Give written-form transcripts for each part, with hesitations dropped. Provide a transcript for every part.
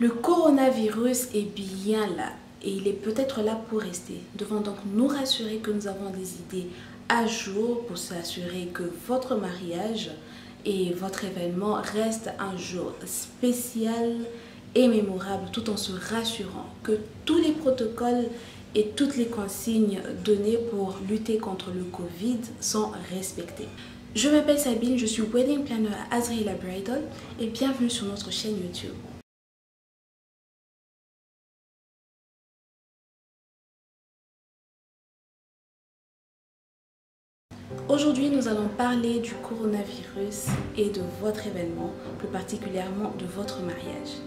Le coronavirus est bien là et il est peut-être là pour rester. Nous devons donc nous rassurer que nous avons des idées à jour pour s'assurer que votre mariage et votre événement restent un jour spécial et mémorable, tout en se rassurant que tous les protocoles et toutes les consignes données pour lutter contre le Covid sont respectées. Je m'appelle Sabine, je suis Wedding Planner à Azriela Bridal et bienvenue sur notre chaîne YouTube. Aujourd'hui, nous allons parler du coronavirus et de votre événement, plus particulièrement de votre mariage.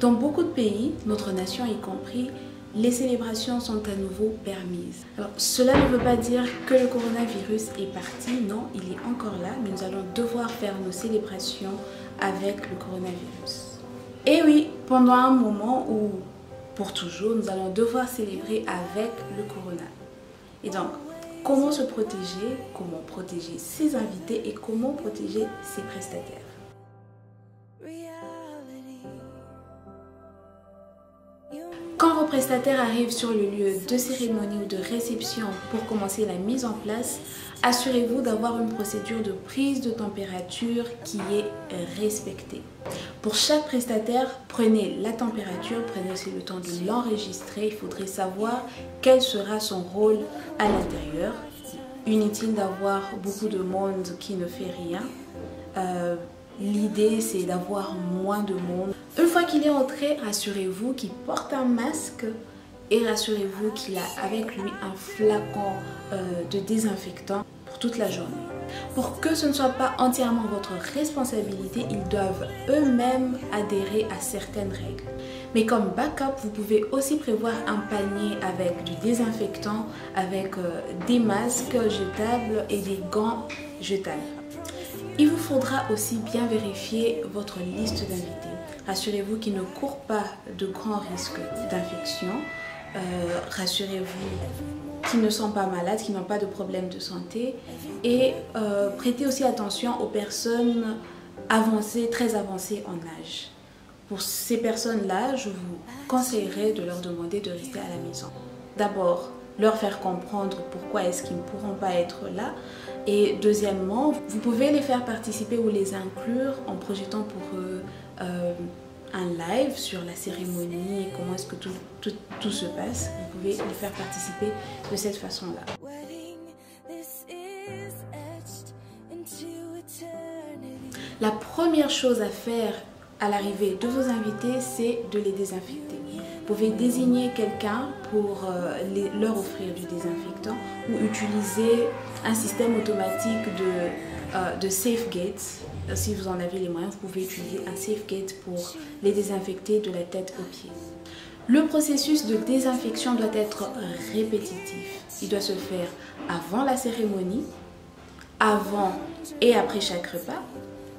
Dans beaucoup de pays, notre nation y compris, les célébrations sont à nouveau permises. Alors, cela ne veut pas dire que le coronavirus est parti, non, il est encore là, mais nous allons devoir faire nos célébrations avec le coronavirus. Et oui, pendant un moment ou pour toujours, nous allons devoir célébrer avec le corona. Et donc, comment se protéger, comment protéger ses invités et comment protéger ses prestataires. Quand vos prestataires arrivent sur le lieu de cérémonie ou de réception pour commencer la mise en place, assurez-vous d'avoir une procédure de prise de température qui est respectée. Pour chaque prestataire, prenez la température, prenez aussi le temps de l'enregistrer. Il faudrait savoir quel sera son rôle à l'intérieur. Inutile d'avoir beaucoup de monde qui ne fait rien. L'idée, c'est d'avoir moins de monde. Une fois qu'il est entré, rassurez-vous qu'il porte un masque et rassurez-vous qu'il a avec lui un flacon de désinfectant pour toute la journée. Pour que ce ne soit pas entièrement votre responsabilité, ils doivent eux-mêmes adhérer à certaines règles. Mais comme backup, vous pouvez aussi prévoir un panier avec du désinfectant, avec des masques jetables et des gants jetables. Il vous faudra aussi bien vérifier votre liste d'invités. Rassurez-vous qu'ils ne courent pas de grands risques d'infection. Rassurez-vous qu'ils ne sont pas malades, qu'ils n'ont pas de problèmes de santé. Et prêtez aussi attention aux personnes avancées, très avancées en âge. Pour ces personnes-là, je vous conseillerais de leur demander de rester à la maison. D'abord, leur faire comprendre pourquoi est-ce qu'ils ne pourront pas être là. Et deuxièmement, vous pouvez les faire participer ou les inclure en projetant pour eux un live sur la cérémonie et comment est-ce que tout se passe. Vous pouvez les faire participer de cette façon-là. La première chose à faire à l'arrivée de vos invités, c'est de les désinfecter. Vous pouvez désigner quelqu'un pour leur offrir du désinfectant ou utiliser un système automatique de safe gates. Si vous en avez les moyens, vous pouvez utiliser un safe gate pour les désinfecter de la tête aux pieds. Le processus de désinfection doit être répétitif. Il doit se faire avant la cérémonie, avant et après chaque repas,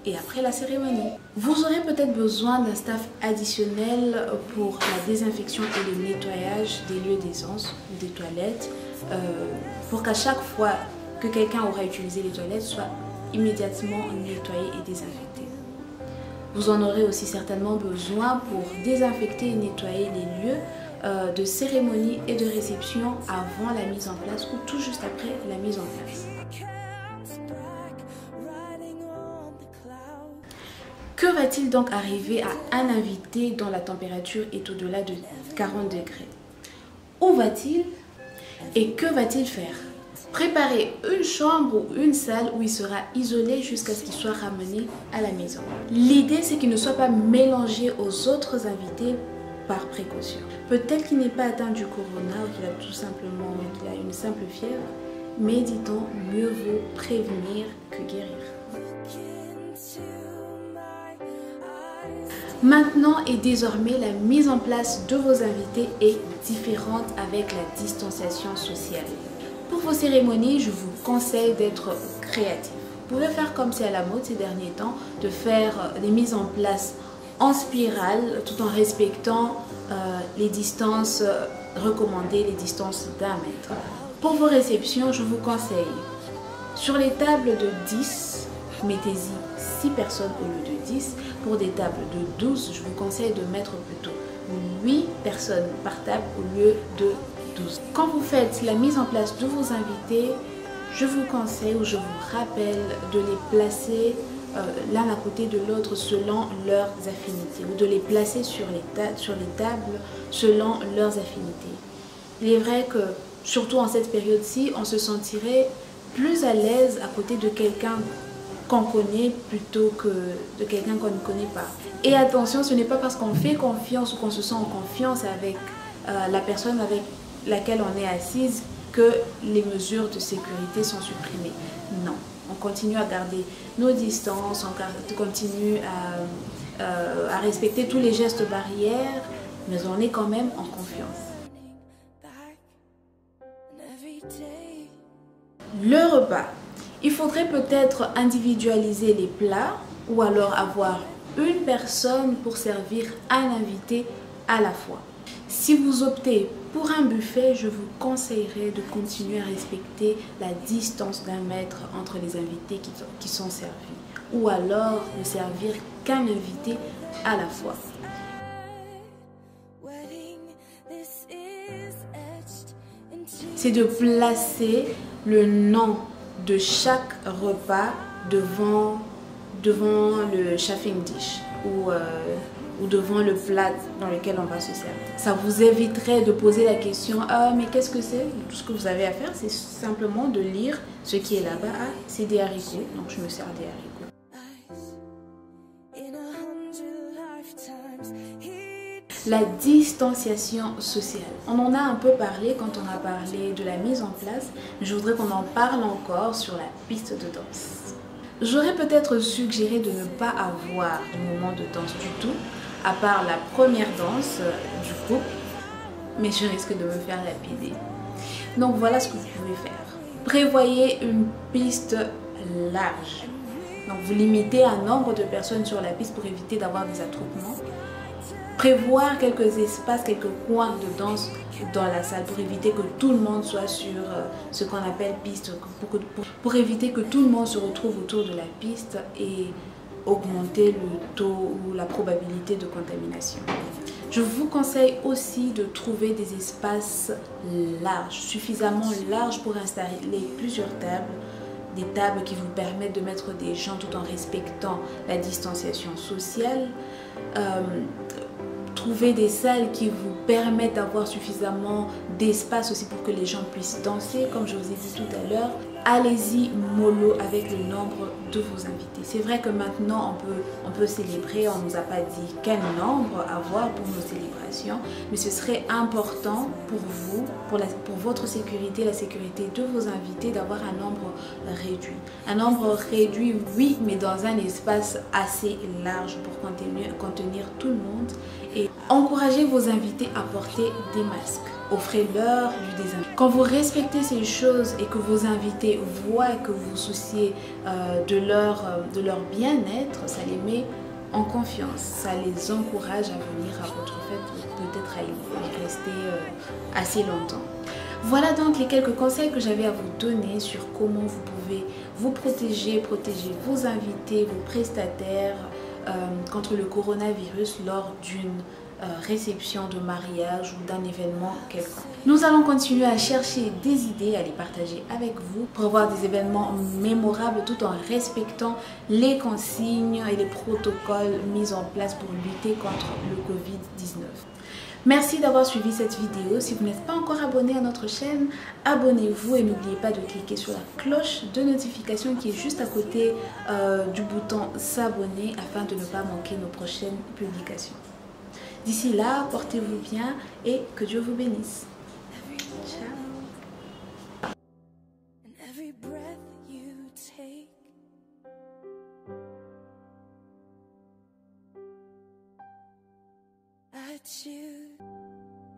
et après la cérémonie. Vous aurez peut-être besoin d'un staff additionnel pour la désinfection et le nettoyage des lieux d'aisance ou des toilettes pour qu'à chaque fois que quelqu'un aura utilisé les toilettes soit immédiatement nettoyé et désinfecté. Vous en aurez aussi certainement besoin pour désinfecter et nettoyer les lieux de cérémonie et de réception avant la mise en place ou tout juste après la mise en place. Que va-t-il donc arriver à un invité dont la température est au-delà de 40 degrés? Où va-t-il et que va-t-il faire? Préparer une chambre ou une salle où il sera isolé jusqu'à ce qu'il soit ramené à la maison. L'idée, c'est qu'il ne soit pas mélangé aux autres invités par précaution. Peut-être qu'il n'est pas atteint du corona ou qu'il a une simple fièvre, mais dit-on, mieux vaut prévenir que guérir. Maintenant et désormais, la mise en place de vos invités est différente avec la distanciation sociale. Pour vos cérémonies, je vous conseille d'être créatif. Vous pouvez faire comme c'est à la mode ces derniers temps, de faire des mises en place en spirale tout en respectant les distances recommandées, les distances d'1 mètre. Pour vos réceptions, je vous conseille sur les tables de 10, mettez-y 6 personnes au lieu de 10. Pour des tables de 12, je vous conseille de mettre plutôt 8 personnes par table au lieu de 12. Quand vous faites la mise en place de vos invités, je vous conseille ou je vous rappelle de les placer l'un à côté de l'autre selon leurs affinités ou de les placer sur les tables selon leurs affinités. Il est vrai que, surtout en cette période-ci, on se sentirait plus à l'aise à côté de quelqu'un qu'on connaît plutôt que de quelqu'un qu'on ne connaît pas. Et attention, ce n'est pas parce qu'on fait confiance ou qu'on se sent en confiance avec la personne avec laquelle on est assise que les mesures de sécurité sont supprimées. Non, on continue à garder nos distances, on continue à respecter tous les gestes barrières, mais on est quand même en confiance. Le repas. Il faudrait peut-être individualiser les plats ou alors avoir une personne pour servir un invité à la fois. Si vous optez pour un buffet, je vous conseillerais de continuer à respecter la distance d'1 mètre entre les invités qui sont servis. Ou alors ne servir qu'un invité à la fois. C'est de placer le nom de chaque repas devant le chafing dish ou devant le plat dans lequel on va se servir. Ça vous éviterait de poser la question « Ah, mais qu'est-ce que c'est ?» Tout ce que vous avez à faire, c'est simplement de lire ce qui est là-bas. Ah, c'est des haricots, donc je me sers des haricots. La distanciation sociale. On en a un peu parlé quand on a parlé de la mise en place, mais je voudrais qu'on en parle encore sur la piste de danse. J'aurais peut-être suggéré de ne pas avoir de moment de danse du tout, à part la première danse du couple, mais je risque de me faire lapider. Donc voilà ce que vous pouvez faire. Prévoyez une piste large. Donc vous limitez un nombre de personnes sur la piste pour éviter d'avoir des attroupements. Prévoir quelques espaces, quelques coins de danse dans la salle pour éviter que tout le monde soit sur ce qu'on appelle piste, pour éviter que tout le monde se retrouve autour de la piste et augmenter le taux ou la probabilité de contamination. Je vous conseille aussi de trouver des espaces larges, suffisamment larges pour installer plusieurs tables, des tables qui vous permettent de mettre des gens tout en respectant la distanciation sociale. Trouver des salles qui vous permettent d'avoir suffisamment d'espace aussi pour que les gens puissent danser, comme je vous ai dit tout à l'heure. Allez-y mollo avec le nombre de vos invités. C'est vrai que maintenant on peut célébrer, on ne nous a pas dit quel nombre avoir pour nos célébrations, mais ce serait important pour vous, pour votre sécurité, la sécurité de vos invités, d'avoir un nombre réduit. Un nombre réduit, oui, mais dans un espace assez large pour contenir tout le monde. Et encouragez vos invités à porter des masques. Offrez-leur du désinfectant. Quand vous respectez ces choses et que vos invités voient que vous vous souciez de leur bien-être, ça les met en confiance. Ça les encourage à venir à votre fête, peut-être à y rester assez longtemps. Voilà donc les quelques conseils que j'avais à vous donner sur comment vous pouvez vous protéger vos invités, vos prestataires contre le coronavirus lors d'une réception de mariage ou d'un événement quelconque. Nous allons continuer à chercher des idées, à les partager avec vous pour avoir des événements mémorables tout en respectant les consignes et les protocoles mis en place pour lutter contre le Covid-19. Merci d'avoir suivi cette vidéo. Si vous n'êtes pas encore abonné à notre chaîne, abonnez-vous et n'oubliez pas de cliquer sur la cloche de notification qui est juste à côté du bouton s'abonner afin de ne pas manquer nos prochaines publications. D'ici là, portez-vous bien et que Dieu vous bénisse. Ciao.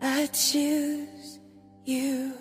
I choose you.